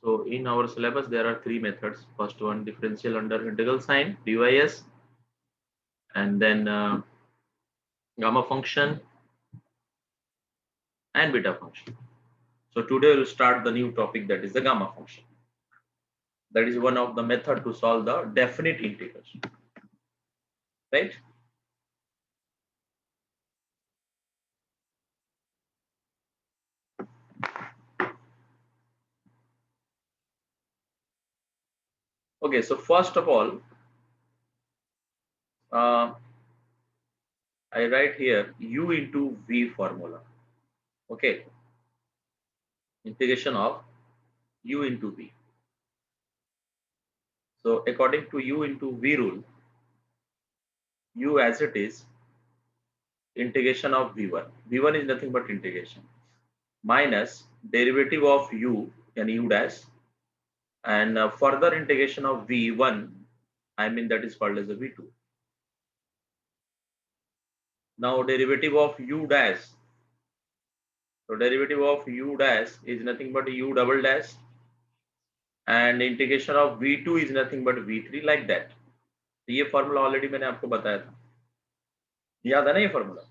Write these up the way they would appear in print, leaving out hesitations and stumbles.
So in our syllabus, there are three methods. First one, differential under integral sign, dys, and then gamma function and beta function. So today we'll start the new topic, that is the gamma function. That is one of the method to solve the definite integers, right? Okay, so first of all, I write here u into v formula. Okay, integration of u into v. So according to u into v rule, u as it is, integration of v1. v1 is nothing but integration minus derivative of u and u dash, and further integration of v1, I mean that is called as a v2. Now derivative of u dash, so derivative of u dash is nothing but u double dash, and integration of v2 is nothing but v3, like that. तो ये formula already मैंने आपको बताया था, याद है ना ये formula?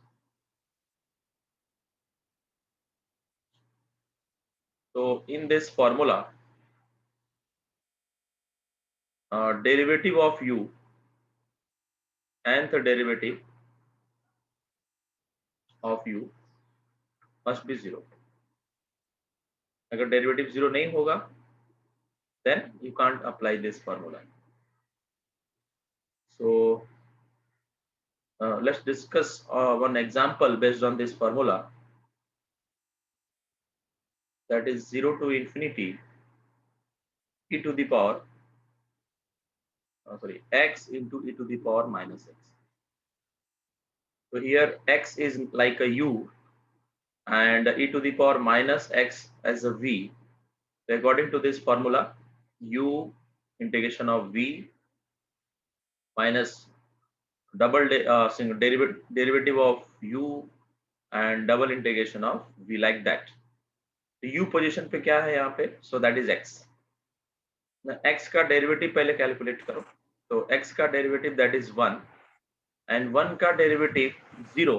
So in this formula, derivative of u, nth derivative of u must be 0. अगर डेरिवेटिव 0 नहीं होगा, then you can't apply this formula. So let's discuss one example based on this formula, that is 0 to infinity e to the power x into e to the power minus x. So here x is like a u and e to the power minus x as a v. So according to this formula, u integration of v minus double single derivative of u and double integration of v, like that. तो u position पे क्या है यहाँ पे? So that is x. x का derivative पहले calculate करो. तो x का डेरिवेटिव that is 1 and 1 का डेरिवेटिव 0.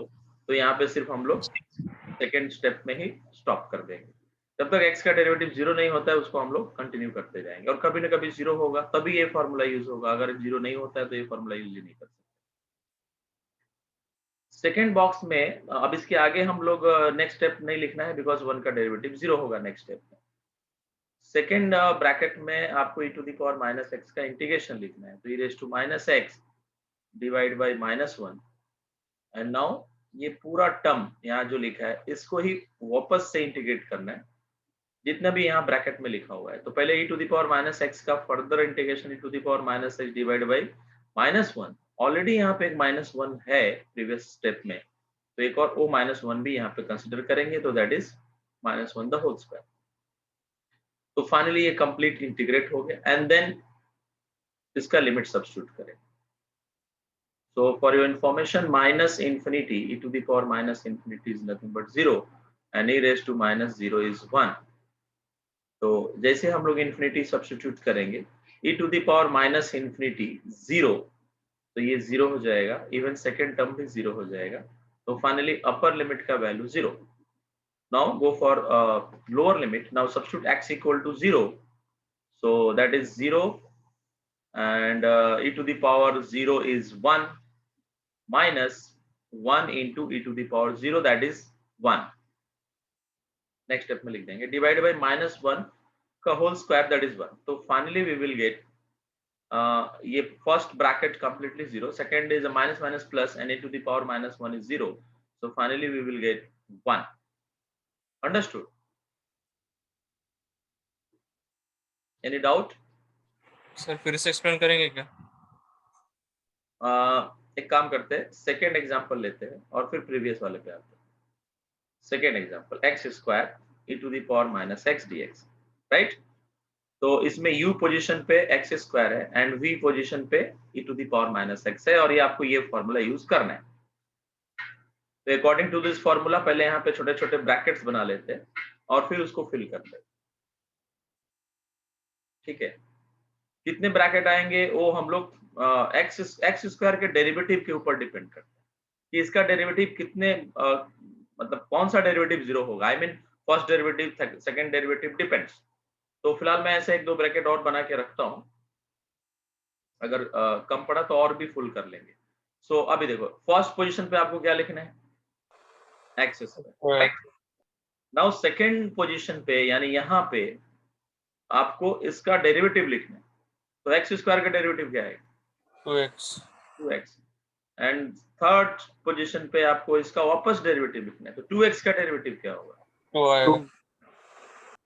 तो यहाँ पे सिर्फ हम लोग सेकेंड स्टेप में ही स्टॉप कर देंगे. जब तक x का डेरिवेटिव 0 नहीं होता है उसको हम लोग कंटिन्यू करते जाएंगे, और कभी ना कभी 0 होगा तभी ये फॉर्मूला यूज होगा. अगर 0 नहीं होता है तो ये फॉर्मूला यूज ही नहीं कर सकते. सेकेंड बॉक्स में अब इसके आगे हम लोग नेक्स्ट स्टेप नहीं लिखना है, बिकॉज 1 का डेरिवेटिव 0 होगा नेक्स्ट स्टेप में. सेकेंड ब्रैकेट में आपको e to the power minus x का इंटीग्रेशन लिखना है. तो e raise to minus x divide by minus 1, and now ये पूरा टर्म यहाँ जो लिखा है इसको ही वापस से इंटीग्रेट करना है, जितना भी यहाँ ब्रैकेट में लिखा हुआ है. तो पहले e to the power minus x का further integration e to the power minus x divide by minus 1. Already यहाँ पे एक माइनस 1 है प्रीवियस स्टेप में, तो एक और वो माइनस 1 भी यहाँ पे कंसिडर करेंगे, तो that is minus 1 the whole square. तो फाइनली ये कंप्लीट इंटीग्रेट हो गया, एंड देन इसका लिमिट सब्स्टिट्यूट करें. So for your information, minus infinity e to the power minus infinity is nothing but 0 and e raise to minus 0 is 1. तो जैसे हम लोग इंफिनिटी सब्स्टिट्यूट करेंगे, e to the power minus infinity 0, तो ये 0 हो जाएगा, इवन सेकेंड टर्म भी 0 हो जाएगा. तो फाइनली अपर लिमिट का value 0. Now go for lower limit. Now substitute x equal to 0. So that is 0 and e to the power 0 is 1 minus 1 into e to the power 0, that is 1. Next step में लिख देंगे divided by minus 1 का whole square, that is 1. तो finally we will get ये first bracket completely 0, second is a minus minus plus and e to the power minus 1 is 0. So finally we will get 1. Understood? Any doubt? Sir फिर से explain करेंगे क्या? एक काम करते हैं, सेकेंड एग्जांपल लेते हैं और फिर प्रीवियस वाले पे आते हैं. Second example, x square e to the power minus x dx, right. तो इसमें u पोजीशन पे एक्स स्क्वायर है एंड v पोजीशन पे e to the power minus x है, और ये आपको ये फॉर्मूला यूज करना है. तो अकॉर्डिंग टू दिस फॉर्मूला पहले यहाँ पे छोटे छोटे ब्रैकेट्स बना लेते हैं और फिर उसको फिल करते हैं. ठीक है, कितने ब्रैकेट आएंगे वो हम लोग एक्स स्क्वायर के डेरिवेटिव के ऊपर डिपेंड करते हैं कि इसका डेरिवेटिव कितने मतलब कौन सा डेरिवेटिव जीरो होगा। I mean first derivative second derivative depends. तो फिलहाल मैं ऐसे एक दो ब्रैकेट और बना के रखता हूँ, अगर कम पड़ा तो और भी फुल कर लेंगे। सो अभी देखो फर्स्ट पोजीशन पे आपको क्या लिखना है, x square, right. Now second position पे यानी यहाँ पे आपको इसका डेरिवेटिव लिखना है। तो एक्स स्क्वायर का डेरिवेटिव क्या है, 2x 2x। And third position पे आपको इसका वापस डेरिवेटिव लिखना है, तो 2x का डेरिवेटिव क्या होगा, 2 आएगा।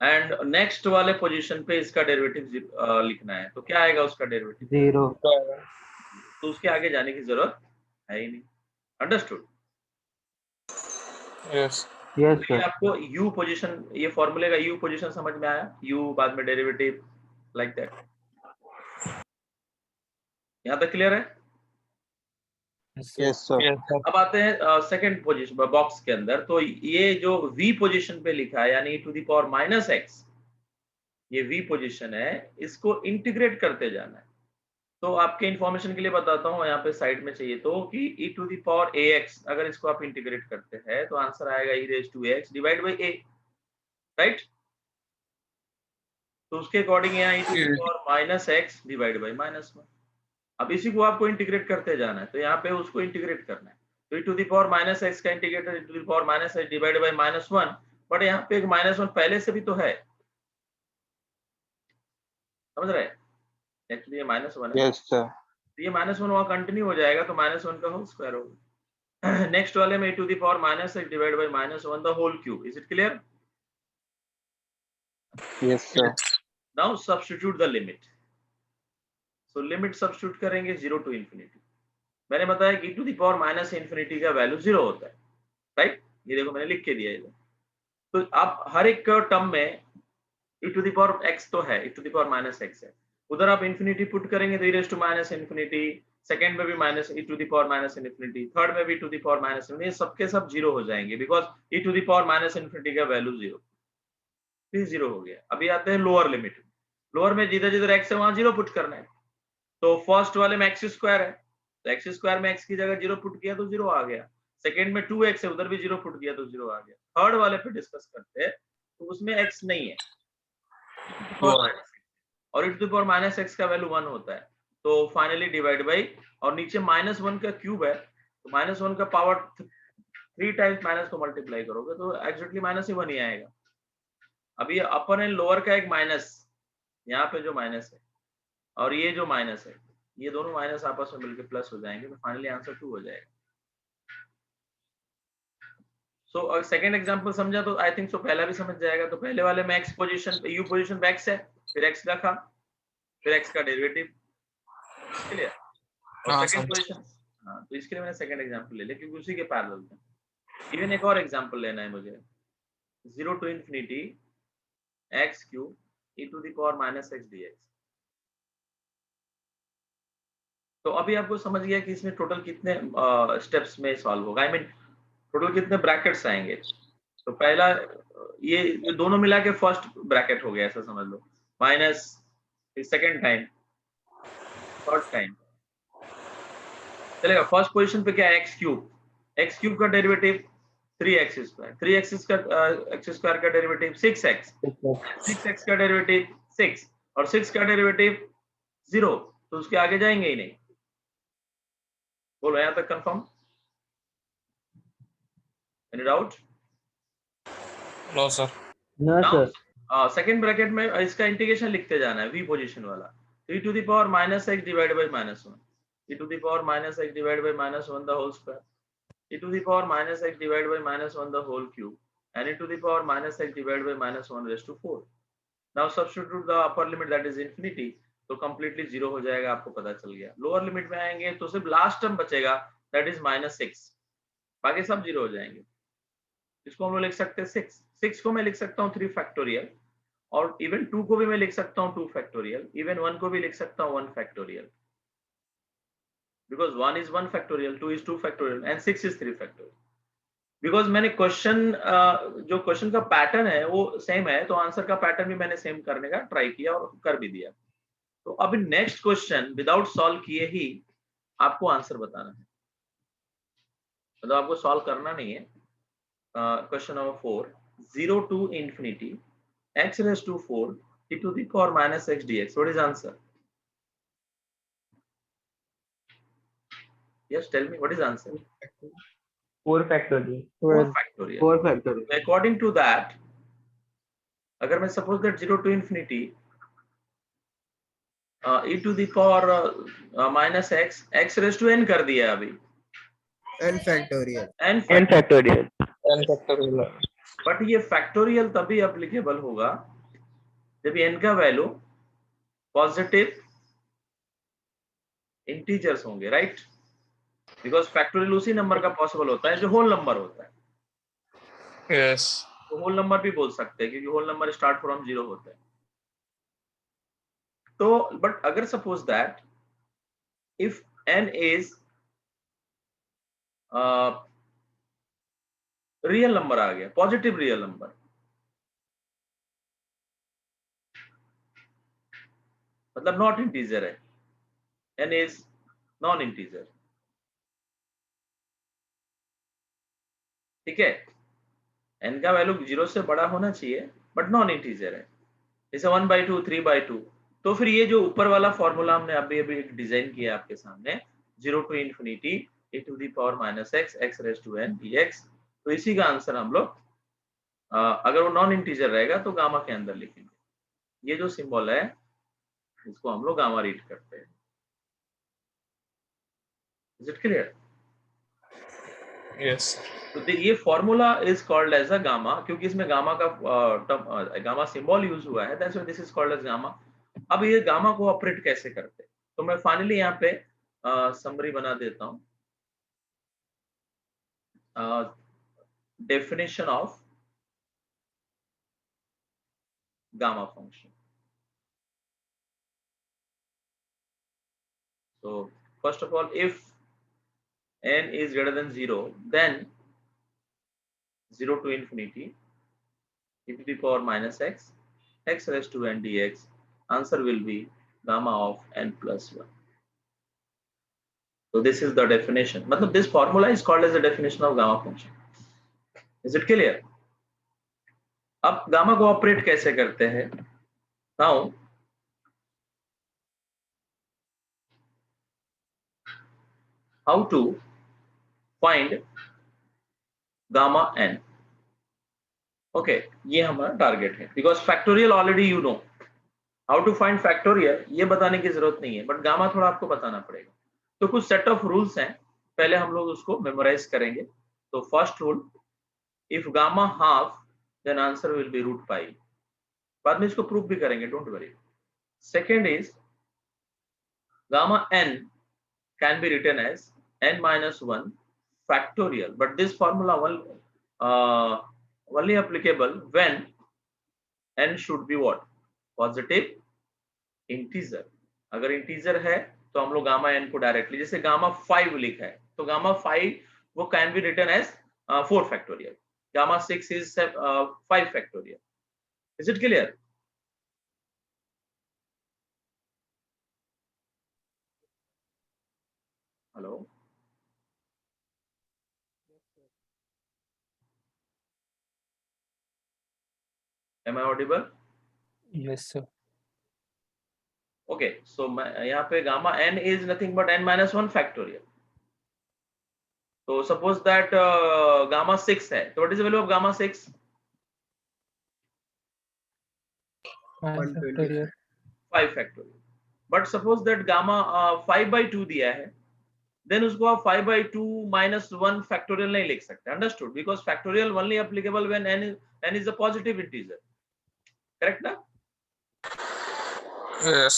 एंड नेक्स्ट वाले पोजीशन पे इसका डेरिवेटिव लिखना है, तो क्या आएगा उसका डेरिवेटिव, 0. 2 आएगा। तो उसके आगे जाने की जरूरत है ही नहीं। अंडरस्टूड। यस Yes, तो ये sir. आपको u पोजीशन, ये फॉर्मूले का u पोजीशन समझ में आया, u बाद में डेरिवेटिव लाइक दैट। यहाँ तक क्लियर है। Yes, sir. Yes sir. अब आते हैं सेकंड पोजीशन बॉक्स के अंदर। तो ये जो v पोजीशन पे लिखा है यानी to the power minus x, ये v पोजीशन है, इसको इंटीग्रेट करते जाना है। तो आपके इंफॉर्मेशन के लिए बताता हूँ, यहाँ पे साइड में चाहिए तो कि e to the power ax अगर इसको आप इंटीग्रेट करते हैं तो आंसर आएगा e raise to ax divide by a, right. तो उसके अकॉर्डिंग यहाँ e to the power minus x divide by minus 1। अब इसी को आपको इंटीग्रेट करते जाना है, तो यहाँ पे उसको इंटीग्रेट करना है। तो e to the power minus x का integrator e to the power minus x divide by minus 1, but यहाँ पे एक माइनस 1 पहले से भी तो है, समझ रहे हैं। एक्चुअली ये माइनस 1 है, Yes, sir. तो ये माइनस 1 वहाँ कंटिन्यू हो जाएगा, तो माइनस 1 का होल स्क्वायर होगा। नेक्स्ट वाले में e to the power minus x divide by minus 1 the whole cube. Is it clear. Yes, sir. Now substitute the limit. So limit substitute करेंगे 0 टू इंफिनिटी। मैंने बताया कि e to the power minus infinity का value 0 होता है, right. ये देखो मैंने लिख के दिया इधर। तो आप हर एक टर्म में e to the power x तो है, e to the power minus x है, उधर आप इंफिनिटी पुट करेंगे तो e raise to minus infinity, second में भी minus e to the power minus infinity, third में भी e to the power minus infinity, सबके सब जीरो हो जाएंगे because e to the power minus infinity का वैल्यू 0, फिर 0 हो गया। अभी आते हैं लोअर लिमिट। लोअर में जिधर जिधर x है वहां 0 पुट करना है। तो फर्स्ट वाले में एक्स स्क्वायर है, तो एक्स स्क्वायर में x की जगह 0 पुट किया तो 0 आ गया। सेकंड में 2x है, उधर भी 0 पुट किया तो 0 आ गया। थर्ड वाले पे डिस्कस करते हैं, तो उसमें x नहीं है और e to the power minus x का वैल्यू 1 होता है, तो फाइनली डिवाइड बाई, और नीचे माइनस 1 का क्यूब है, तो माइनस 1 का पावर 3 टाइम्स माइनस को मल्टीप्लाई करोगे तो एग्जैक्टली माइनस ही 1 ही आएगा। अभी अपर एंड लोअर का एक माइनस, यहाँ पे जो माइनस है और ये जो माइनस है, ये दोनों माइनस आपस में मिलकर प्लस हो जाएंगे, तो फाइनली आंसर 2 हो जाएगा। सो सेकंड एग्जांपल समझा तो आई थिंक सो पहला भी समझ जाएगा। तो पहले वाले में x पोजीशन पे, u पोजीशन पे x है, फिर x रखा, फिर x का डेरिवेटिव, क्लियर। और हाँ, सेकंड समझ। पोजीशन, हाँ, तो इसके लिए मैंने सेकंड एग्जांपल ले लिया क्योंकि उसी के पैरेलल में। इवन एक और एग्जांपल लेना है मुझे, 0 to infinity x cube e to the power minus x dx। तो अभी आपको समझ गया कि इसमें टोटल कितने स्टेप्स में सॉल्व होगा, आई मीन टोटल कितने ब्रैकेट्स आएंगे। तो पहला ये दोनों मिला के फर्स्ट ब्रैकेट हो गया, ऐसा समझ लो, माइनस, फिर सेकंड टाइम, थर्ड टाइम चलेगा। फर्स्ट पोजीशन पे क्या है, एक्स क्यूब का डेरिवेटिव 3x स्क्वायर, 3x का एक्स स्क्वायर का डेरिवेटिव 6x, 6x का डेरिवेटिव 6 और 6 का डेरिवेटिव 0, तो उसके आगे जाएंगे ही नहीं। बोलो यहाँ तक confirm, any doubt. No sir. No, sir. Second bracket में इसका इंटीग्रेशन लिखते जाना है, v पोजीशन वाला, तो e to the power minus x divide by minus 1, e to the power minus x divide by minus 1 the whole square, e to the power minus x divided by minus 1 the whole cube, and e to the power minus x divided by minus 1 raised to 4. Now substitute the upper limit that is infinity, तो completely 0 हो जाएगा, आपको पता चल गया। Lower limit में आएंगे तो सिर्फ लास्ट टर्म बचेगा that is minus 6, बाकी सब 0 हो जाएंगे। इसको हम लोग लिख सकते हैं 6 को मैं लिख सकता हूँ 3 फैक्टोरियल, और इवन 2 को भी मैं लिख सकता हूँ 2 फैक्टोरियल, इवन 1 को भी लिख सकता हूँ 1 factorial, because 1 is 1 factorial, 2 is 2 factorial and 6 is 3 factorial. Because मैंने क्वेश्चन जो क्वेश्चन का पैटर्न है वो सेम है, तो आंसर का पैटर्न भी मैंने सेम करने का ट्राई किया और कर भी दिया। तो अभी नेक्स्ट क्वेश्चन विदाउट सॉल्व किए ही आपको आंसर बताना है, मतलब आपको सॉल्व करना नहीं है। Question number 4, 0 to infinity x raised to 4 e to the power minus x dx. What is answer? Yes, tell me what is answer. 4 factorial. 4 factorial. 4 factorial. According to that, अगर मैं suppose that 0 to infinity e to the power minus x raised to n कर दिया अभी, n factorial. n n factorial. n factorial. But ये factorial तभी applicable होगा जब n का वैल्यू पॉजिटिव इंटीजर्स होंगे, राइट? बिकॉज फैक्टोरियल उसी नंबर का पॉसिबल होता है जो होल नंबर होता है। Yes. तो होल नंबर भी बोल सकते हैं क्योंकि होल नंबर स्टार्ट फ्रॉम 0 होता है। तो बट अगर suppose that if n is real number आ गया, पॉजिटिव रियल नंबर, मतलब नॉट इंटीजर है, n इज नॉन इंटीजर, ठीक है? n का वैल्यू 0 से बड़ा होना चाहिए बट नॉन इंटीजर है, जैसे 1/2, 3/2। तो फिर ये जो ऊपर वाला फॉर्मूला हमने अभी अभी डिजाइन किया आपके सामने, 0 to infinity e to the power minus x raised to n dx, तो इसी का आंसर हम लोग अगर वो नॉन इंटीजर रहेगा तो गामा के अंदर लिखेंगे। ये जो सिंबल है इसको हम लोग गामा रीड करते हैं। Is it clear? Yes. तो ये formula is called as a gamma, क्योंकि इसमें गामा का गामा सिंबल यूज हुआ है, that's why this is called as gamma. अब ये गामा को ऑपरेट कैसे करते हैं, तो मैं फाइनली यहाँ पे समरी बना देता हूँ। Definition of gamma function. So first of all, if n is greater than 0, then 0 to infinity e to the power minus x raised to n dx, answer will be gamma of n plus 1. So this is the definition. Matlab this formula is called as the definition of gamma function. Is it clear? अब gamma को operate कैसे करते हैं? Now how to find gamma n? Okay, ये हमारा target है, because factorial already you know how to find factorial, ये बताने की जरूरत नहीं है, बट गामा थोड़ा आपको बताना पड़ेगा। तो कुछ सेट ऑफ रूल्स हैं, पहले हम लोग उसको मेमोराइज करेंगे। तो first rule, if gamma half then answer will be root pi. बाद में इसको प्रूव भी करेंगे, don't worry. Second is gamma n can be written as n-1 factorial, but this formula only applicable when n should be what? Positive integer. अगर integer है तो हम लोग गामा n को डायरेक्टली, जैसे गामा 5 लिखा है तो गामा 5 वो can be written as 4 factorial, gamma 6 is 5 factorial. Is it clear? Hello, am I audible? Yes, sir. Okay, so यहाँ पे gamma n is nothing but n-1 factorial. So suppose that gamma 6 है, तो what is the value of gamma 6? 5 factorial. 5 factorial. But suppose that gamma 5/2 दिया है, then उसको आप 5/2 minus 1 factorial नहीं लिख सकते, understood? Because factorial only applicable when n is a positive integer, correct ना? Yes.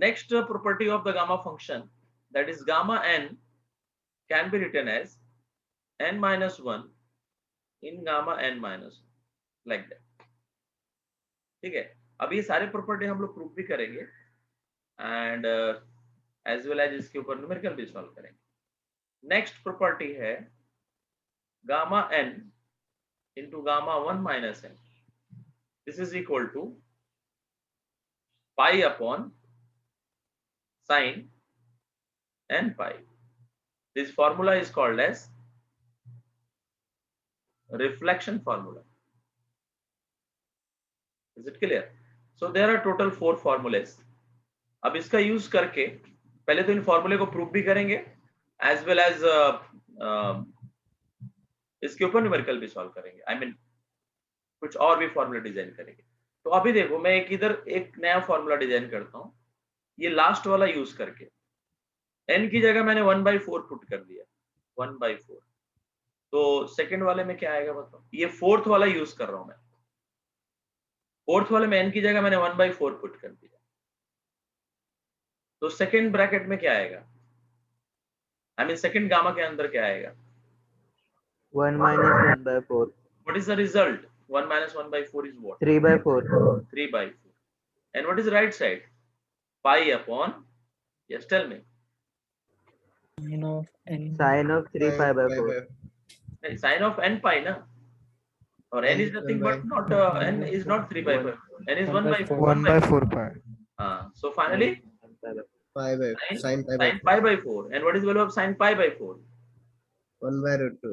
Next property of the gamma function, that is gamma n can be written as n-1 in gamma n-1, like that. ठीक है, अब ये सारे property हम लोग prove भी करेंगे एंड एज वेल एज इसके ऊपर न्यूमेरिकल भी सॉल्व करेंगे। नेक्स्ट प्रॉपर्टी है gamma n into gamma 1 minus n. This is equal to pi upon sine n pi. This formula is called as reflection formula. Is it clear? So there are total 4 formulas. अब इसका use करके पहले तो इन फॉर्मूले को prove भी करेंगे as well as इसके ऊपर न्यूमेरिकल भी सॉल्व करेंगे. आई मीन कुछ और भी फॉर्मूला डिजाइन करेंगे. तो अभी देखो मैं एक नया फॉर्मूला डिजाइन करता हूँ. ये लास्ट वाला यूज करके n की जगह मैंने 1/4 पुट कर दिया. 1/4. तो सेकंड वाले में क्या आएगा बताओ. ये फोर्थ वाला यूज कर रहा हूं मैं. फोर्थ वाले में n की जगह मैंने 1/4 पुट कर दिया. तो सेकंड ब्रैकेट में क्या आएगा. आई मीन सेकंड गामा के अंदर क्या आएगा. 1 minus 1/4. What is the result? 1 minus 1/4 is what? 3/4. 3/4. And what is the right side? Pi upon. Yes, tell me. Sine of n. Sine of 3 pi/4. Sine of n pi, na? Or n is nothing but not n is not 3/4. N is 1/4. 1/4 pi. So finally, Pi by sine sin pi by pi by 4. And what is the value of sine pi by 4? 1/√2.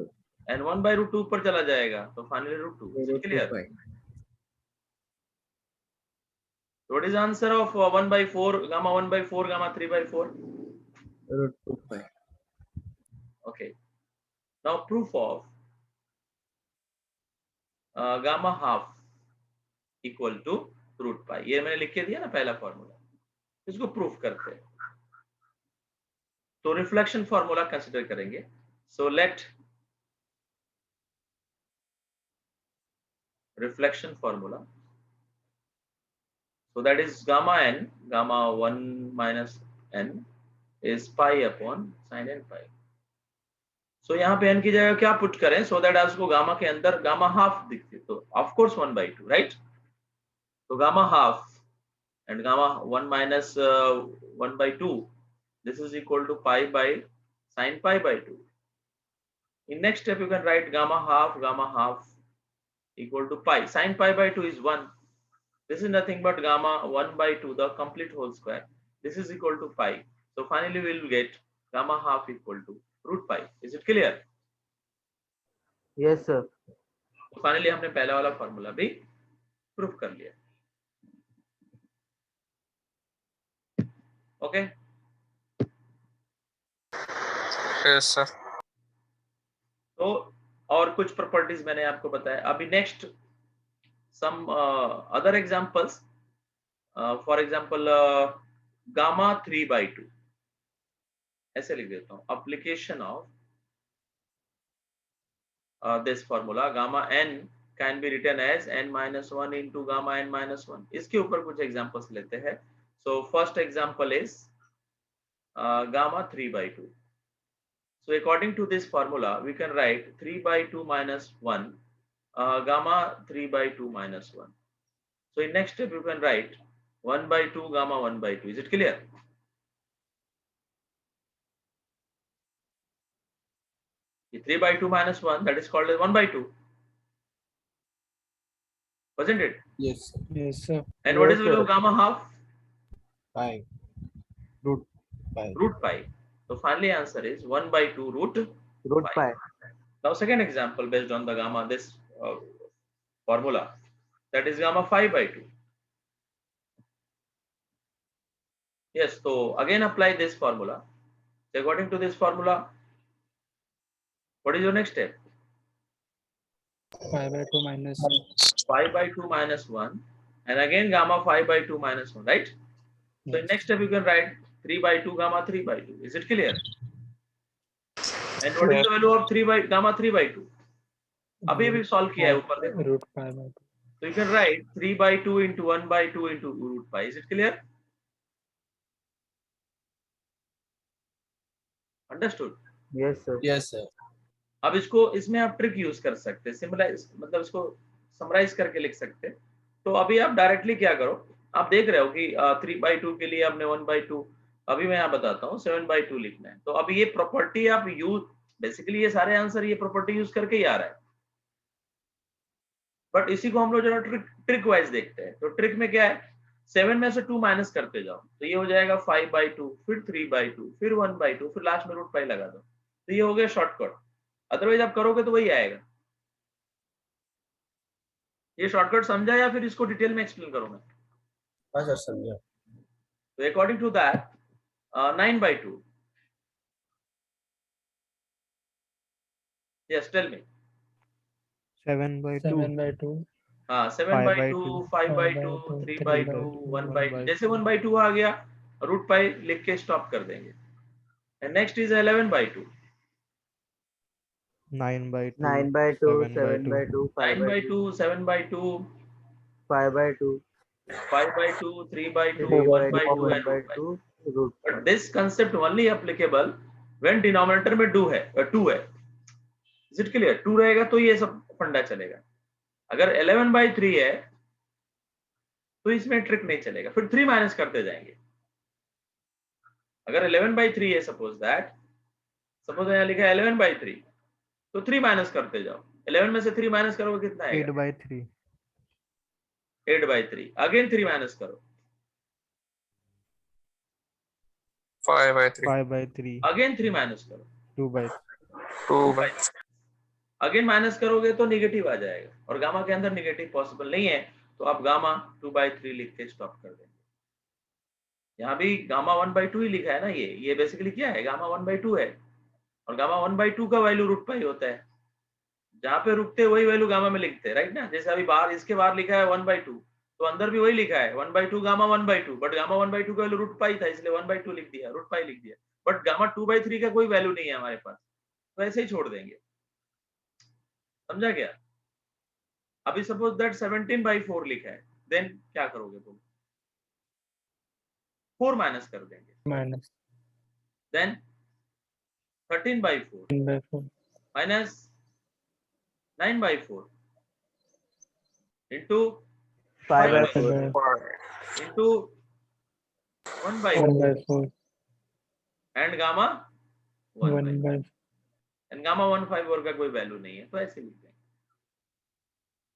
And 1/√2 ऊपर चला जाएगा. तो finally √2. Is it clear? pi. So what is the answer of 1/4 gamma 1/4 gamma 3/4? √2 pi. Okay. Now proof of gamma half equal to root pi. ये मैंने लिख के दिया ना पहला फॉर्मूला. इसको प्रूफ करते हैं. तो रिफ्लेक्शन फॉर्मूला कंसीडर करेंगे. So let reflection formula. So that is gamma n, gamma 1 minus n is pi upon sin n pi. So यहाँ पे n की जगह क्या पुट करें so that आपको गामा के अंदर गामा हाफ दिखती. तो of course 1/2, right? तो gamma half and gamma 1 minus 1/2. This is equal to pi by sin pi by 2. In next step you can write gamma half equal to pi. Sin pi by 2 is 1. This is nothing but gamma 1/2, the complete whole square. This is equal to pi. So finally we will get gamma half equal to root pi. Is it clear? Yes, sir. So finally हमने पहला वाला formula भी proof कर लिया. Okay? Yes, sir. तो और कुछ properties मैंने आपको बताया. अभी next some other examples. For example, gamma 3/2. ऐसे लिख देता हूँ. Application of this formula gamma n can be written as n minus 1 into gamma n minus 1. इसके ऊपर कुछ examples लेते हैं. So first example is gamma 3/2. So according to this formula, we can write 3/2 minus 1. Gamma 3/2 minus 1. So in next step you can write 1/2 gamma 1/2. Is it clear? The 3/2 minus 1, that is called as 1/2. Wasn't it? Yes. Yes, sir. And what is Yes, the value of sir. gamma half? Pi. Root pi. Root pi. So finally answer is 1/2 root Root pi. Now second example based on the gamma this formula, that is gamma 5/2. Yes, so again apply this formula. So according to this formula, what is your next step? 5/2 minus 5/2 minus 1 and again gamma 5/2 minus 1, right? So in next step you can write 3/2 gamma 3/2. Is it clear? And what is the value of gamma 3/2? अभी भी solve किया है ऊपर देखो. root pi by 2. So you can write 3/2 into 1/2 into root pi. Is it clear? Understood? Yes, sir. Yes, sir. अब इसको इसमें आप ट्रिक यूज कर सकते हैं. सिमिलाइज मतलब इसको समराइज करके लिख सकते हैं. तो अभी आप डायरेक्टली क्या करो, आप देख रहे हो कि 3/2 के लिए हमने 1/2, अभी मैं यहाँ बताता हूँ 7/2 लिखना है. तो अभी ये प्रॉपर्टी आप यूज बेसिकली ये सारे आंसर ये प्रॉपर्टी यूज करके ही आ रहा है, बट इसी को हम लोग जरा ट्रिक वाइज देखते हैं। तो ट्रिक में क्या है, 7 में से 2 माइनस करते जाओ, तो ये हो जाएगा 5/2, फिर 3/2, फिर 1/2, फिर लास्ट में रूट पाई लगा दो, तो ये हो गया शॉर्टकट। अदरवाइज आप करोगे तो वही आएगा। ये शॉर्टकट समझा या फिर इसको डिटेल में एक्सप्लेन करूं मैं? हाँ सर समझा। तो according to that 9/2, yes tell me। 7/2 7/2 हाँ 7/2, 5/2, 3/2, 1/2, जैसे 1/2 आ गया रूट पाई लिख के स्टॉप कर देंगे। And next is 11/2, 9/2 9/2 7/2 7/2 5/2 9/2, 7/2, 5/2 5/2, 3/2, 3/2 1/2 and root pi। 1/2 root pi. But this concept only applicable when denominator में 2 है, 2 है। Is it clear? 2 रहेगा तो ये सब फंडा चलेगा। अगर 11/3 है तो इसमें ट्रिक नहीं चलेगा, फिर 3 माइनस करते जाएंगे। अगर 11/3 है, सपोज यहाँ लिखा है 11/3, तो 3 माइनस करते जाओ। 11 में से 3 माइनस करोगे कितना आएगा? 8/3 8/3। अगेन 3 माइनस करो, 5/3 5/3 अगेन 3 माइनस करो, 2/3 अगेन माइनस करोगे तो निगेटिव आ जाएगा, और गामा के अंदर निगेटिव पॉसिबल नहीं है, तो आप गामा 2/3 लिख के स्टॉप कर देंगे। यहाँ भी गामा 1/2 ही लिखा है ना, ये बेसिकली क्या है, गामा 1/2 है, और गामा 1/2 का वैल्यू रूट पाई होता है। जहाँ पे रुकते हैं वही वैल्यू गामा में लिखते हैं, राइट ना। जैसे अभी बाहर इसके बाहर लिखा है 1/2, तो अंदर भी वही लिखा है 1/2 गामा 1/2, बट गामा 1/2 का वैल्यू रूट पाई था, इसलिए 1/2 लिख दिया, रूट पाई लिख दिया। बट गामा 2/3 का कोई वैल्यू नहीं है हमारे पास, तो ऐसे ही छोड़ देंगे। समझा क्या? अभी सपोज दैट 17/4 लिखा है, देन क्या करोगे बोलो? 4 माइनस कर देंगे, minus then 13/4 10/4 minus 9/4 into 5/4 into 1/4 1/4 and gamma 1/4 1/4 and gamma 1/4 का कोई वैल्यू नहीं है, तो ऐसे लिख देंगे।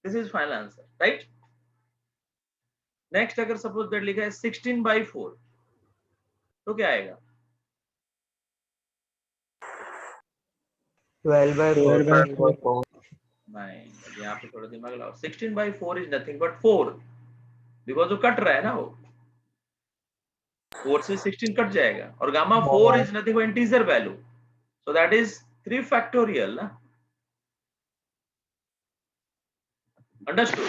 This is final answer, right. Next अगर सपोज दैट लिखा है 16/4, तो क्या आएगा? 12/4 नहीं, यहाँ पे थोड़ा दिमाग लगाओ। 16/4 इज नथिंग बट 4, बिकॉज वो कट रहा है ना, वो 4 से 16 कट जाएगा, और gamma 4 is nothing but integer value, so that is 3 factorial ना। अंडरस्टूड?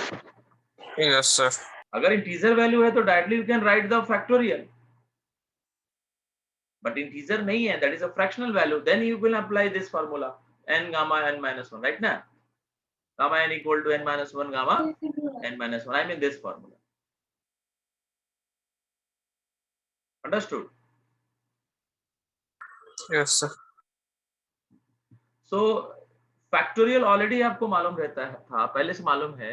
yes sir अगर इंटीजर वैल्यू है तो directly you can write the factorial, but integer नहीं है, that is a fractional value, then you will apply this formula n gamma n-1, right ना। gamma n equal to n-1 gamma n-1, I mean this formula. Understood? yes sir So factorial already आपको मालूम रहता है, था पहले से मालूम है,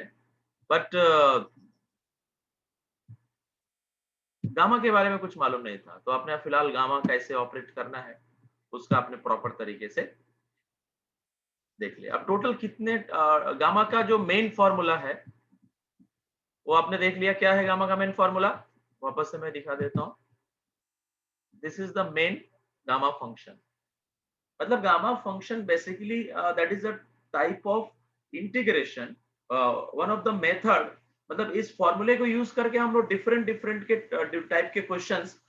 बट गामा के बारे में कुछ मालूम नहीं था, तो आपने फिलहाल गामा कैसे ऑपरेट करना है उसका आपने प्रॉपर तरीके से देख लिया। अब टोटल कितने गामा का जो मेन फॉर्मूला है वो आपने देख लिया। क्या है गामा का मेन फॉर्मूला? वापस से मैं दिखा देता हूं। This is the main gamma function. मतलब gamma function basically that is a type of integration, one of the method. मतलब इस फॉर्मूले को यूज करके हम लोग डिफरेंट के टाइप के क्वेश्चंस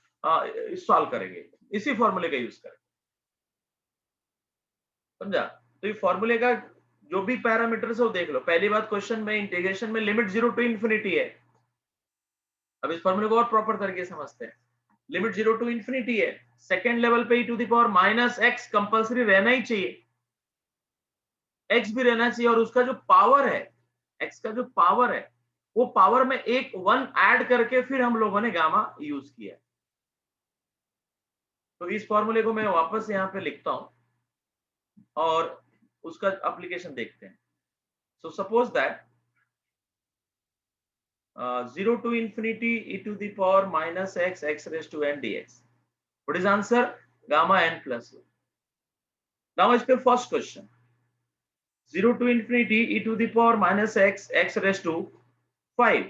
सॉल्व करेंगे, इसी फॉर्मूले का यूज करेंगे। समझा? तो ये फॉर्मूले का जो भी पैरामीटर्स है वो देख लो। पहली बात, क्वेश्चन में इंटीग्रेशन में लिमिट 0 to इंफिनिटी है। अब इस फॉर्मूले को और प्रॉपर तरीके से समझते हैं। लिमिट 0 to इंफिनिटी है, सेकेंड लेवल पे e⁻⁻x कंपल्सरी रहना ही चाहिए, x भी रहना चाहिए, और उसका जो पावर है, x का जो पावर है, वो पावर में एक 1 ऐड करके फिर हम लोगों ने गामा यूज किया। तो इस फॉर्मूले को मैं वापस यहाँ पे लिखता हूं और उसका एप्लीकेशन देखते हैं। So suppose that 0 to infinity e⁻⁻x x raised to n dx. What is answer? Gamma n plus 1. Now is the first question. 0 to infinity e to the power minus x raised to 5.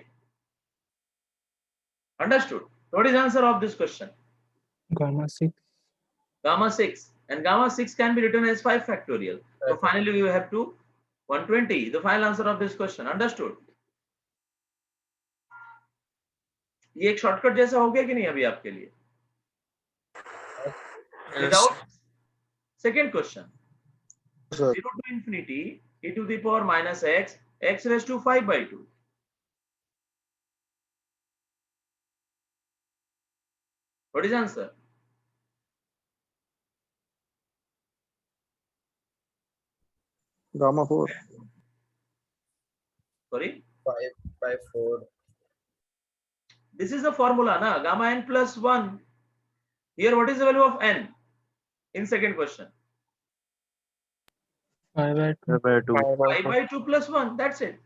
Understood? What is the answer of this question? Gamma 6. Gamma 6. And gamma 6 can be written as 5 factorial. So finally we have to 120. The final answer of this question. Understood? ये एक shortcut जैसा हो गया कि नहीं अभी आपके लिए? Yes. Without second question. Sir. 0 to infinity e to the power minus x raised to 5 by 2. What is the answer? Gamma 4. Sorry? 5 by 4. This is the formula, na? Gamma n plus 1. Here, what is the value of n? In second question. 5 by 2. 5 by 2. 5 by 2 plus 1. That's it.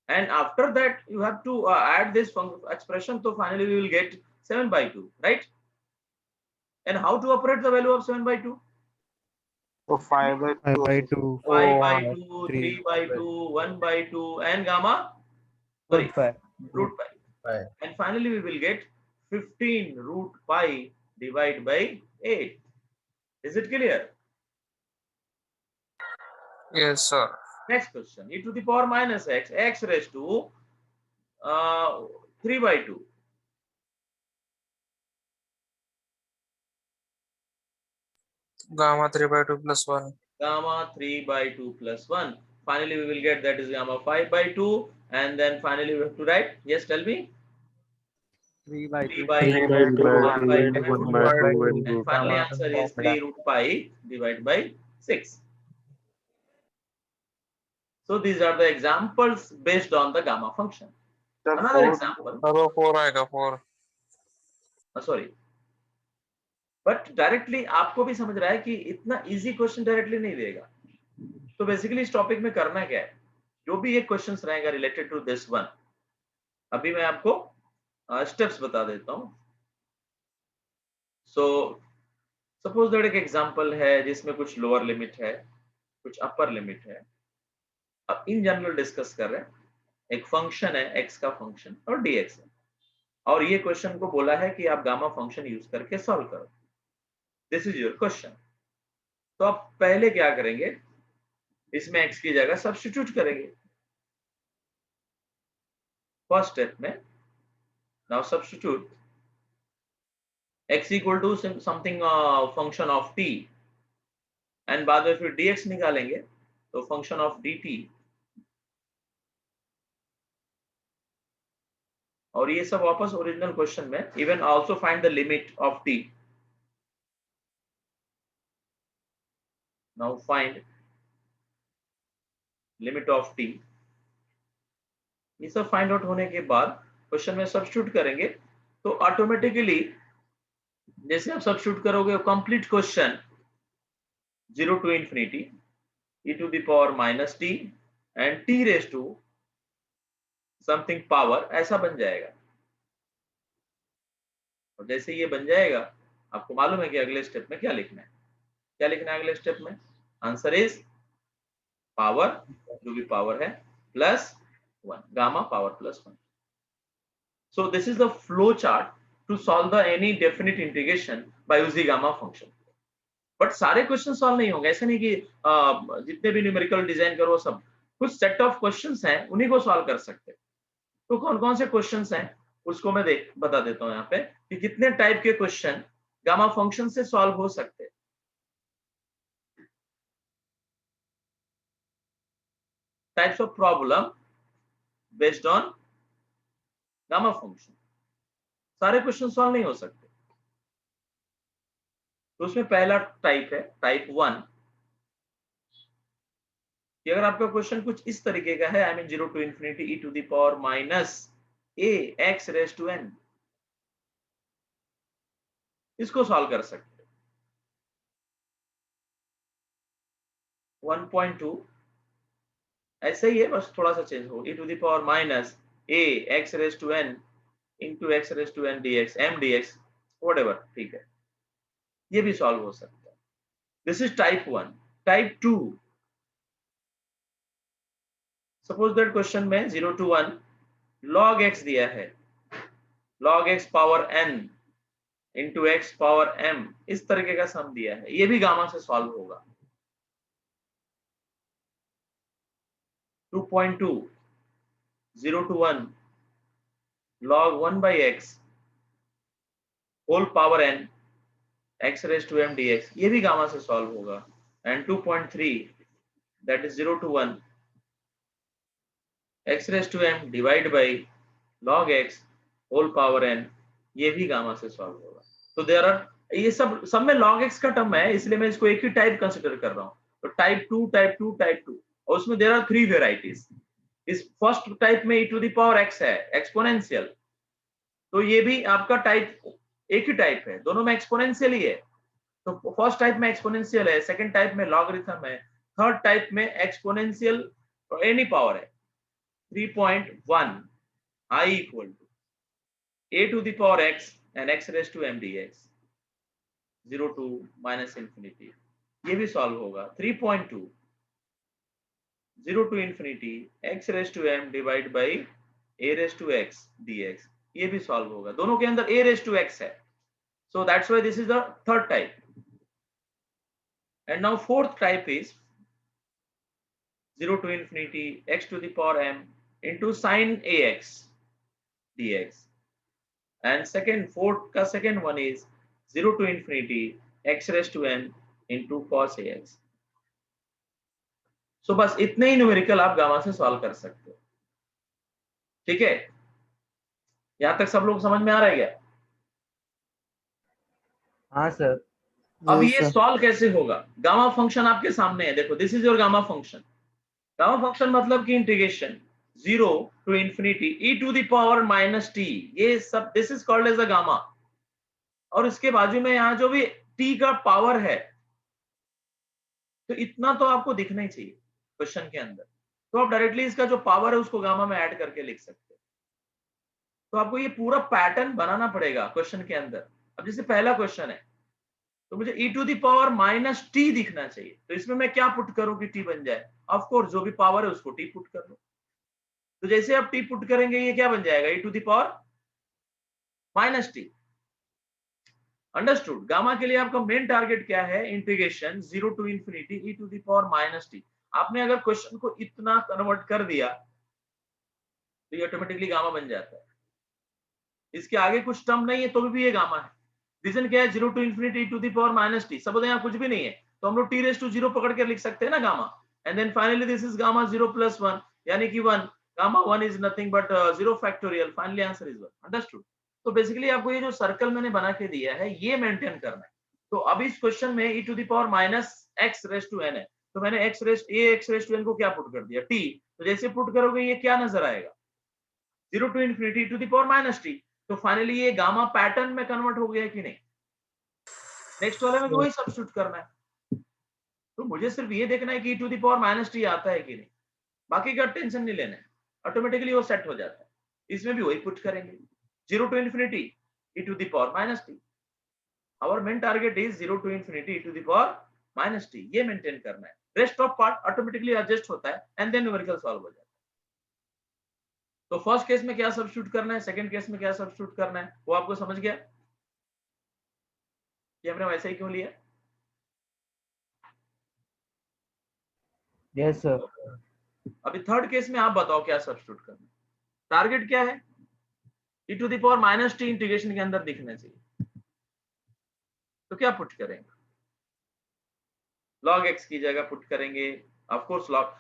And after that, you have to add this expression. So finally, we will get 7 by 2, right? And how to operate the value of 7 by 2? So 5 by 2. 5 by 2. 5 by 2, 3. 3 by 2, 1 by 2, and gamma? Sorry, root pi. Pi. And finally, we will get 15 root pi divided by 8. Is it clear? Yes, sir. Next question. E to the power minus x raised to 3 by 2. Gamma 3 by 2 plus 1. Gamma 3 by 2 plus 1. Finally, we will get that is gamma 5 by 2. And then finally, we have to write. Yes, tell me. 3 by 3 2. by 3 by 2, 2, 1 by 2, 1 by 2, and and finally answer is 3 root pi divided by 6. So these are the examples based on the gamma function. Another example. चलो 4 आएगा 4. Sorry, but directly आपको भी समझ रहा है कि इतना easy question directly नहीं देगा. तो बेसिकली इस टॉपिक में करना क्या है, जो भी ये क्वेश्चंस रहेगा रिलेटेड टू दिस वन, अभी मैं आपको स्टेप्स बता देता हूं. सो सपोज दैट एक एग्जांपल है जिसमें कुछ लोअर लिमिट है, कुछ अपर लिमिट है. अब इन जनरल डिस्कस कर रहे हैं. एक फंक्शन है x का फंक्शन और dx है, और ये क्वेश्चन को बोला है कि आप गामा फंक्शन यूज करके सॉल्व करो. This is your question. तो आप पहले क्या करेंगे, इसमें x की जगह सब्स्टिट्यूट करेंगे फर्स्ट स्टेप में. Now substitute x equal to something function of t, and बाद में फिर dx निकालेंगे तो फंक्शन ऑफ dt, और ये सब वापस ओरिजिनल क्वेश्चन में. Even also find the limit of t. Now find limit of t. ये सब फाइंड आउट होने के बाद क्वेश्चन में सब्स्टिट्यूट करेंगे तो ऑटोमेटिकली जैसे आप सब्स्टिट्यूट करोगे complete question 0 to infinity e to the power minus t and t raise to something power, ऐसा बन जाएगा. और जैसे ये बन जाएगा, आपको मालूम है कि अगले स्टेप में क्या लिखना है. क्या लिखना है अगले स्टेप में? आंसर इज पावर, जो भी पावर है, plus 1, gamma power plus 1. So this is the flow chart to solve the any definite integration by using gamma function. But सारे क्वेश्चन सॉल्व नहीं होंगे. ऐसा नहीं कि जितने भी न्यूमेरिकल डिजाइन करो सब, कुछ सेट ऑफ क्वेश्चंस हैं उन्हीं को सॉल्व कर सकते हैं. तो कौन कौन से क्वेश्चंस हैं उसको मैं बता देता हूं यहाँ पे कि कितने टाइप के क्वेश्चन गामा फंक्शन से सॉल्व हो सकते हैं. Types of problem based on gamma function. सारे क्वेश्चन सॉल्व नहीं हो सकते. तो उसमें पहला टाइप है टाइप 1. कि अगर आपका क्वेश्चन कुछ इस तरीके का है, I mean 0 to infinity e to the power minus a x raise to n, इसको सॉल्व कर सकते हैं. 1.2 ऐसा ही है, बस थोड़ा सा चेंज हो. e to the power minus a x raise to n into x raise to n dx m dx whatever, ठीक है, ये भी सॉल्व हो सकता है. This is type 1. Type 2. Suppose that question में 0 to 1 log x दिया है, log x power n into x power m, इस तरीके का सम दिया है, ये भी गामा से सॉल्व होगा। 2.2 0 to 1 log 1 by x whole power n x raised to m dx, ये भी गामा से सॉल्व होगा। And 2.3 that is 0 to 1 x raised to m divide by log x whole power n, ये भी gamma से solve होगा। तो there are, ये सब में log x का टर्म है, इसलिए मैं इसको एक ही टाइप कंसीडर कर रहा हूँ। तो टाइप 2 टाइप 2 टाइप 2, और उसमें देयर आर 3 वेराइटीज। इस फर्स्ट टाइप में e to the power x है, एक्सपोनेंशियल, तो ये भी आपका टाइप एक ही टाइप है, दोनों में एक्सपोनेंशियल ही है। तो फर्स्ट टाइप में एक्सपोनेंशियल है, सेकंड टाइप में लॉगरिथम है, थर्ड टाइप में एक्सपोनेंशियल एनी पावर है। 3.1 I equal to a to the power x and x raised to m dx 0 to minus infinity, ये भी सॉल्व होगा। 3.2 0 to infinity x raised to m divide by a raised to x dx, ये भी solve होगा। दोनों के अंदर a raised to x है, so that's why this is the third type. And now fourth type is 0 to infinity x to the power m into sin ax dx, and fourth का second one is 0 to infinity x raised to n into cos ax. So बस इतने ही numerical आप gamma से solve कर सकते हो। ठीक है, यहां तक सब लोग समझ में आ रहा है क्या? हाँ सर। अब ये सॉल्व कैसे होगा? गामा फंक्शन आपके सामने है, देखो this is your gamma function. Gamma function मतलब कि integration 0 to infinity e to the power minus t, ये सब this is called as a gamma. और इसके बाजू में यहाँ जो भी t का पावर है, तो इतना तो आपको दिखना ही चाहिए क्वेश्चन के अंदर, तो आप डायरेक्टली इसका जो पावर है उसको गामा में ऐड करके लिख सकते हैं। तो आपको ये पूरा पैटर्न बनाना पड़ेगा क्वेश्चन के अंदर। अब जैसे पहला क्वेश्चन है, तो मुझे e to the power minus T दिखना चाहिए, तो इसमें मैं क्या पुट करूं कि t बन जाए? ऑफ कोर्स जो भी पावर है उसको t पुट कर लो। तो जैसे आप t पुट करेंगे ये क्या बन जाएगा? e to the power minus T. Understood? Gamma के लिए आपका मेन टारगेट क्या है? Integration 0 to infinity e to the power minus T. आपने अगर क्वेश्चन को इतना कन्वर्ट कर दिया तो ये ऑटोमेटिकली गामा बन जाता है। इसके आगे कुछ टर्म नहीं है तो भी ये गामा है। रीजन क्या है? 0 to infinity to the power minus T. सब यहाँ कुछ भी नहीं है तो हम लोग t रेज टू 0 पकड़ के लिख सकते हैं ना gamma. And then finally this is gamma 0 plus 1 यानी कि 1। Gamma 1 is nothing but 0 factorial. Finally answer is 1। Understood? तो बेसिकली आपको ये जो सर्कल मैंने बना के दिया है ये मेंटेन करना है। तो अब इस क्वेश्चन में e to the power minus x raise to n है, तो मैंने x रेज टू n को क्या पुट कर दिया? t। तो जैसे पुट करोगे ये क्या नजर आएगा? 0 to infinity to the power minus t. तो फाइनली ये गामा पैटर्न में कन्वर्ट हो गया कि नहीं? नेक्स्ट वाले में वही सब्स्टिट्यूट करना है। तो मुझे सिर्फ ये देखना है कि e to the power minus t आता है कि नहीं, बाकी का टेंशन नहीं लेना है, ऑटोमेटिकली वो सेट हो जाता है। इसमें भी वही पुट करेंगे 0 to infinity e to the power minus t. Our main target is 0 to infinity e to the power minus t, ये मेंटेन करना है। Rest of part automatically adjust होता है एंड देन न्यूमेरिकल सॉल्व हो जाता है। तो फर्स्ट केस में क्या सब्स्टिट्यूट करना है, सेकंड केस में क्या सब्स्टिट्यूट करना है, वो आपको समझ गया? ये हमने वैसे ही क्यों लिया? Yes sir. अभी थर्ड केस में आप बताओ क्या सब्स्टिट्यूट करना है। टारगेट क्या है? e to the power minus t integration के अंदर दिखना चाहिए, तो क्या पुट करेंगे? log x की जगह पुट करेंगे of course log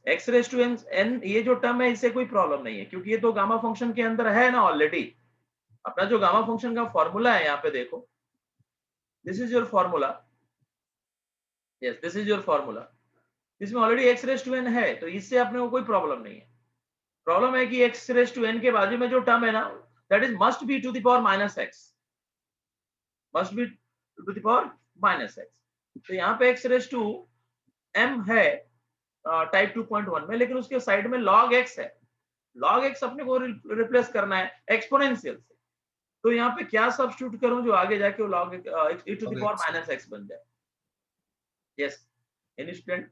x raise to n। ये जो टर्म है इससे कोई प्रॉब्लम नहीं है क्योंकि ये तो गामा फंक्शन के अंदर है ना ऑलरेडी। अपना जो गामा फंक्शन का फॉर्मूला है यहाँ पे देखो, this is your formula. Yes, this is your formula. इसमें already x raise to n है, तो इससे अपने को कोई प्रॉब्लम नहीं है। प्रॉब्लम है कि x रेज टू n के बाजू में जो टर्म है ना, that is must be to the power minus x, must be to the power minus x। तो यहाँ पे x रेज टू m है टाइप 2.1 में, लेकिन उसके साइड में log x है। log x अपने को रिप्लेस करना है एक्सपोनेंशियल से, तो यहाँ पे क्या सब्स्टिट्यूट करूं जो आगे जाके वो log e to the power minus x बन जाए? Yes. Any student?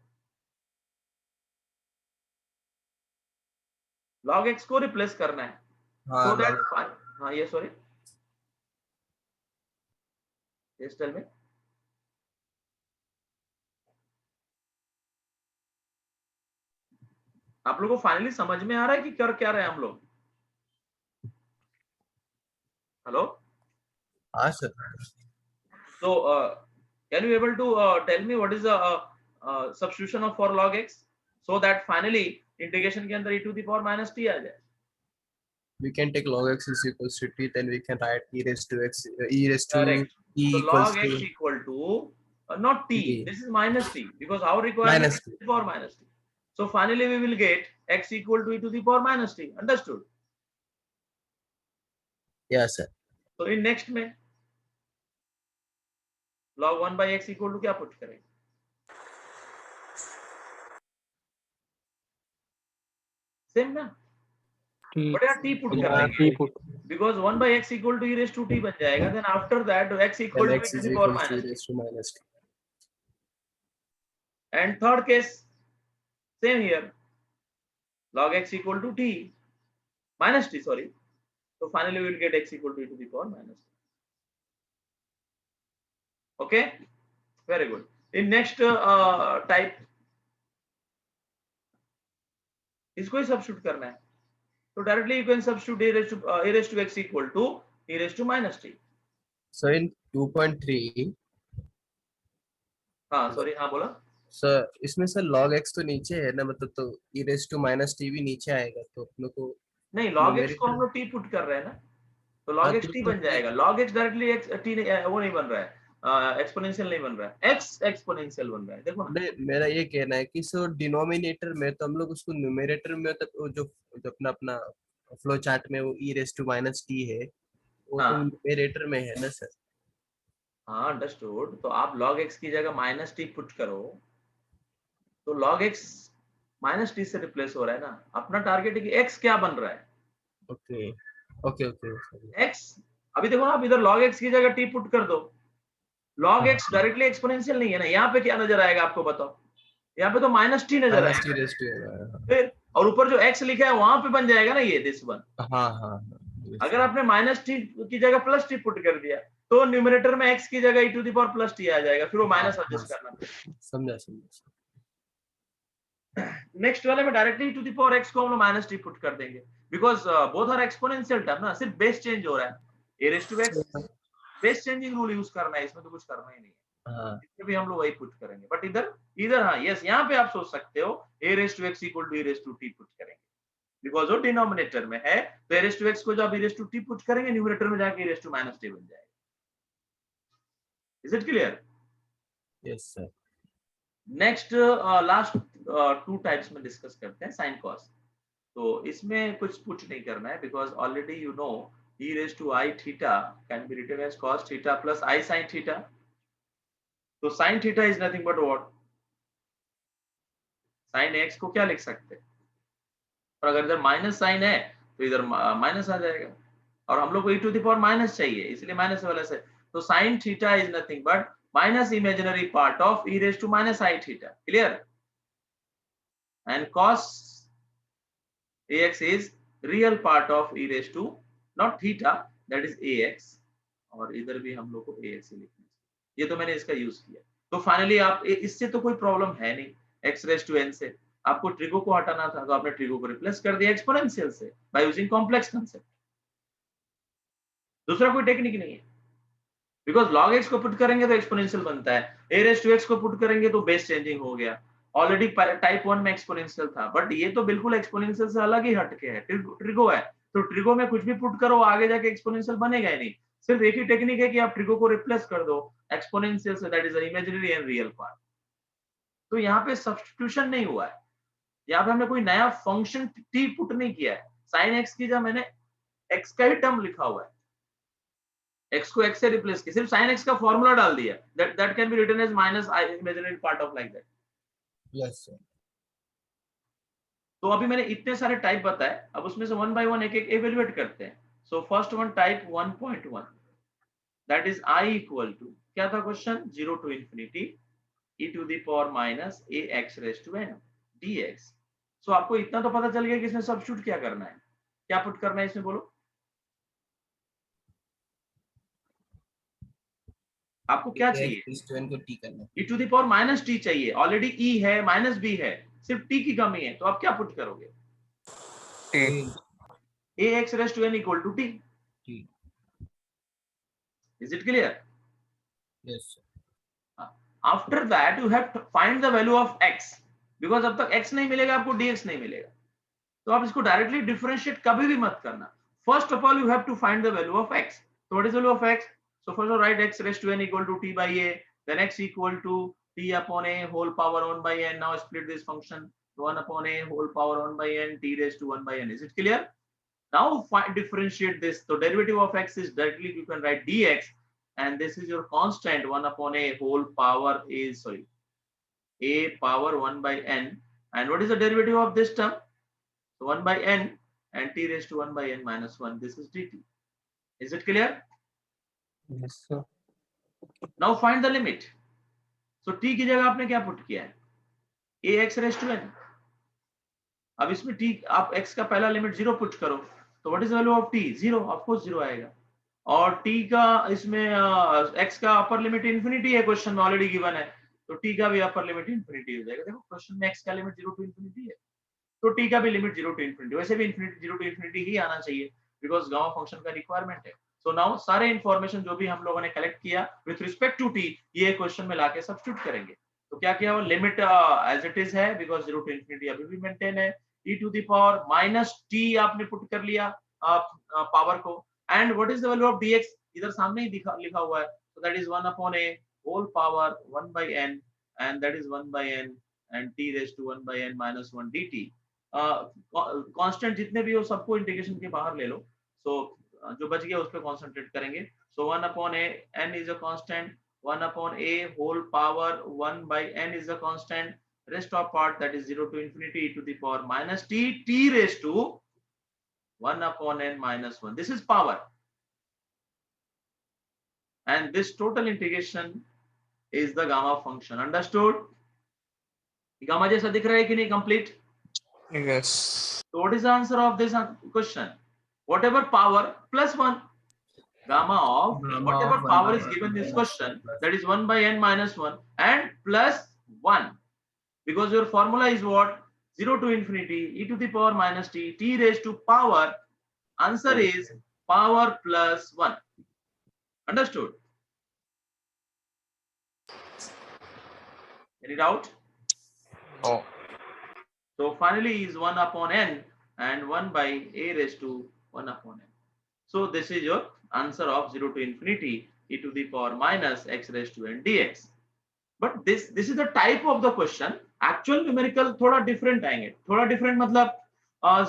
log x को रिप्लेस करना है हाँ so that हाँ ये सॉरी yes tell me आप लोगों को फाइनली समझ में आ रहा है कि कर क्या रहे हैं हम लोग? हेलो हाँ sir so can you able to tell me what is the substitution of for log x so that finally integration के अंदर e to the power minus t आ जाए? we can take log x is equals to t, then we can write e raised to x, e raised to Correct. t So equals log x to equal to not t. T. This is minus t because our requirement Minus is to the power minus t. So finally we will get x equal to e to the power minus t. Understood? yeah sir. So in next में log 1 by x equal to क्या put करेंगे? Same ना? But यार t put कर देंगे because 1 by x equal to e raised to t बन जाएगा. Then after that x equal Then to x e is to the power equals to e minus t. raised to minus t. And third case same here. Log x equal to t minus t, sorry. So finally we will get x equal to e to the power minus t. Okay, very good. In next type इसको ही substitute करना है. So directly you can substitute e raised to x equal to e raised to minus t. So in 2.3 हाँ sorry हाँ बोला. Sir इसमें sir log x तो नीचे है ना, मतलब तो e raised to minus t भी नीचे आएगा, तो अपने को नहीं log x को हम लोग t पुट कर रहे हैं ना, तो log x t बन जाएगा. log x directly x t वो नहीं बन रहा है, एक्सपोनेंशियल नहीं बन रहा है, x एक्सपोनेंशियल बन रहा है. देखो ना, मेरा ये कहना है कि सो डिनोमिनेटर में तो हम लोग उसको न्यूमरेटर में तो जो अपना अपना फ्लो चार्ट में वो e raised to minus t है, वो तो हाँ न्यूमरेटर में है ना सर. हाँ अंडरस्टूड. तो आप log x की जगह माइनस t पुट करो तो log x माइनस t से रिप्लेस हो रहा है ना. अपना टारगेट है कि x क्या बन रहा है. ओके ओके ओके x अभी देखो ना, आप इधर log x की जगह t पुट कर दो. log x डायरेक्टली एक्सपोनेंशियल नहीं है ना. यहाँ पे क्या नजर आएगा आपको बताओ? यहाँ पे तो माइनस t नजर minus आएगा. t raised to फिर और ऊपर जो x लिखा है वहां पे बन जाएगा ना ये दिस वन. हाँ हाँ अगर आपने माइनस t की जगह प्लस t पुट कर दिया तो न्यूमरेटर में x की जगह e to the power plus t आ जाएगा. फिर वो माइनस एडजस्ट करना. समझा. नेक्स्ट वाले में directly to the power x को हम लोग माइनस t पुट कर देंगे because both are exponential term ना. सिर्फ बेस चेंज हो रहा है. a raise to x base changing rule use करना है, इसमें तो कुछ करना ही नहीं है. हाँ इसमें भी हम लोग वही पुट करेंगे. बट इधर हाँ यस यहाँ पे आप सोच सकते हो a raise to x equal to e raise to t put करेंगे बिकॉज़ वो डिनोमिनेटर में है. तो a रेज़ टू x को जब e raise to t put करेंगे न्यूमरेटर में जाके e raise to minus t बन जाएगा. Is it clear? Yes sir. Next last two types में डिस्कस करते हैं साइन कॉस. तो इसमें कुछ पुट नहीं करना है because already you no e raised to I theta can be written as cos theta plus I sin theta. तो sin theta is nothing but what? sin x को क्या लिख सकते हैं? और अगर इधर माइनस साइन है तो इधर माइनस आ जाएगा और हम लोग को e to the power minus चाहिए इसलिए माइनस वाले से. तो sin theta is nothing but minus imaginary part of e raised to minus I theta. Clear? And cos ax is real part of e raised to not theta, that is ax. और इधर भी हम लोग को ax ही लिखना है. ये तो मैंने इसका यूज किया. तो फाइनली आप इससे तो कोई प्रॉब्लम है नहीं. x रेज़ टू n से आपको ट्रिगो को हटाना था तो आपने ट्रिगो को रिप्लेस कर दिया एक्सपोनेंशियल से बाय यूजिंग कॉम्प्लेक्स कांसेप्ट. दूसरा कोई टेक्निक नहीं है बिकॉज log x को पुट करेंगे तो एक्सपोनेंशियल बनता है. a रेज़ टू x को पुट करेंगे तो बेस चेंजिंग हो गया. ऑलरेडी टाइप 1 में एक्सपोनेंशियल था बट ये तो बिल्कुल एक्सपोनेंशियल से अलग ही हटके है. ट्रिगो है तो ट्रिगो में कुछ भी पुट करो आगे जाके एक्सपोनेंशियल बनेगा ही नहीं. सिर्फ एक ही टेक्निक है कि आप ट्रिगो को रिप्लेस कर दो एक्सपोनेंशियल से, that is the imaginary and real part. तो यहाँ पे सब्स्टिट्यूशन नहीं हुआ है. यहाँ पे हमने कोई नया फंक्शन t पुट नहीं किया है. sin x की जगह मैंने x का ही टर्म लिखा हुआ है. x को x से रिप्लेस किया, सिर्फ sin x का फॉर्मूला डाल दिया. That can be written as minus I imaginary part of like that. Yes sir. तो अभी मैंने इतने सारे टाइप बताए. अब उसमें से वन बाय वन एक एक एवेल्युएट करते हैं. So first one type 1.1 that is I equal to क्या था question? 0 to infinity e to the power minus ax raised to n dx. सो आपको इतना तो पता चल गया कि इसमें सब्स्टिट्यूट क्या करना है, क्या पुट करना है इसमें, बोलो आपको क्या चाहिए? को टी करना है। e to the power minus t चाहिए, ऑलरेडी e है माइनस b है, सिर्फ t की कमी है, तो आप क्या पुट करोगे? ax raised to n equal to t. Is it clear? Yes sir. After that you have to find the value of x, because अब तक x नहीं मिलेगा आपको dx नहीं मिलेगा, तो आप इसको डायरेक्टली डिफरेंशिएट कभी भी मत करना. First of all you have to find the value of x. So what is the value of x? So first of all write x raised to n equal to t by a, then x equal to t upon a whole power 1 by n. Now split this function 1 upon a whole power 1 by n t raised to 1 by n. Is it clear? Now differentiate this. So derivative of x is directly you can write dx, and this is your constant 1 upon a whole power is a power 1 by n. And what is the derivative of this term? So 1 by n and t raised to 1 by n minus 1. This is dt. Is it clear? Yes, sir. Now find the limit. So t की जगह आपने क्या put किया है? ax raised to n. अब इसमें t आप x का पहला लिमिट 0 पुट करो, तो what is the value of t? 0. Of course 0 आएगा. और t का इसमें x का अपर लिमिट इंफिनिटी है, क्वेश्चन में ऑलरेडी गिवन है, तो t का भी अपर लिमिट इंफिनिटी हो जाएगा. देखो क्वेश्चन में x का लिमिट 0 टू इंफिनिटी है, तो t का भी लिमिट 0 टू इंफिनिटी, वैसे भी इंफिनिटी 0 टू इंफिनिटी ही आना चाहिए, बिकॉज गामा फंक्शन का रिक्वायरमेंट है. सो नाउ सारे इंफॉर्मेशन जो भी हम लोगों ने कलेक्ट किया विथ रिस्पेक्ट टू t, ये क्वेश्चन में लाके सब्स्टिट्यूट करेंगे. तो क्या किया, वो लिमिट एज इट इज है, बिकॉज 0 टू इंफिनिटी अभी भी मेंटेन है. e to the power minus t आपने पुट कर लिया पावर को, and what is the value of dx इधर सामने ही लिखा हुआ है. So that is 1 upon a whole power 1 by n, and that is 1 by n and t raised to 1 by n minus 1 dt. Constant जितने भी हो सबको इंटीग्रेशन के बाहर ले लो. सो जो बच गया उस पर कॉन्सेंट्रेट करेंगे. सो 1 upon a n is a constant, 1 upon a whole power 1 by n is a constant, rest of part that is 0 to infinity e to the power minus t raised to 1 upon n minus 1. This is power, and this total integration is the gamma function. Understood? Gamma जैसा दिख रहा है कि नहीं? Complete? Yes. So what is the answer of this question? Whatever power plus 1, gamma of whatever power is given in this question, that is 1 by n minus 1 and plus 1, because your formula is what? 0 to infinity e to the power minus t raised to power. Answer is power plus 1. Understood? Any doubt? Oh. So finally is 1 upon n and 1 by a raised to 1 upon n. So this is your answer of 0 to infinity e to the power minus x raised to n dx. But this is the type of the question. Actual numerical थोड़ा different आएंगे. थोड़ा different मतलब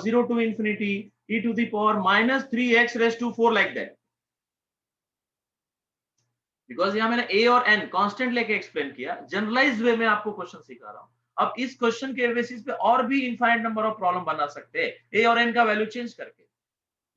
0 to infinity e to the power minus 3x raised to 4 like that. Because यहाँ मैंने a और n constant लेके explain किया, generalised वे में आपको क्वेश्चन सिखा रहा हूँ. अब इस क्वेश्चन के बेसिस पे और भी इनफाइनाइट नंबर ऑफ प्रॉब्लम बना सकते हैं a और n का वैल्यू चेंज करके,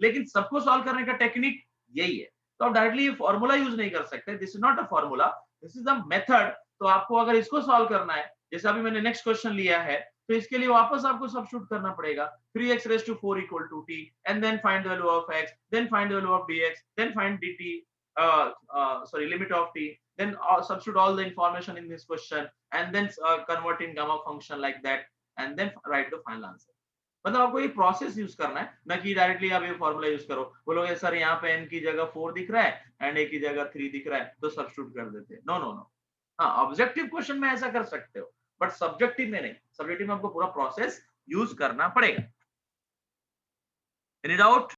लेकिन सबको सॉल्व करने का टेक्निक यही है. तो आप डायरेक्टली ये फॉर्मूला यूज नहीं कर सकते. This is not a formula, this is a method. तो आपको अगर इसको सॉल्व करना है, जैसे अभी मैंने नेक्स्ट क्वेश्चन लिया है, तो इसके लिए वापस आपको सब्स्टिट्यूट करना पड़ेगा. 3x raised to 4 equal to t, and then find the value of x, then find the value of dx, then find dt, limit of t, then substitute all the information in this question, and then convert in gamma function like that, and then write the final answer. मतलब आपको ये process use करना है, ना कि directly आप ये formula use करो. बोलोगे सर यहाँ पे n की जगह 4 दिख रहा है एंड a की जगह 3 दिख रहा है, तो सब्स्टिट्यूट कर देते हैं. No no no. हाँ, ऑब्जेक्टिव क्वेश्चन में ऐसा कर सकते हो, बट सब्जेक्टिव में नहीं. सब्जेक्टिव में आपको पूरा प्रोसेस यूज करना पड़ेगा. Any doubt?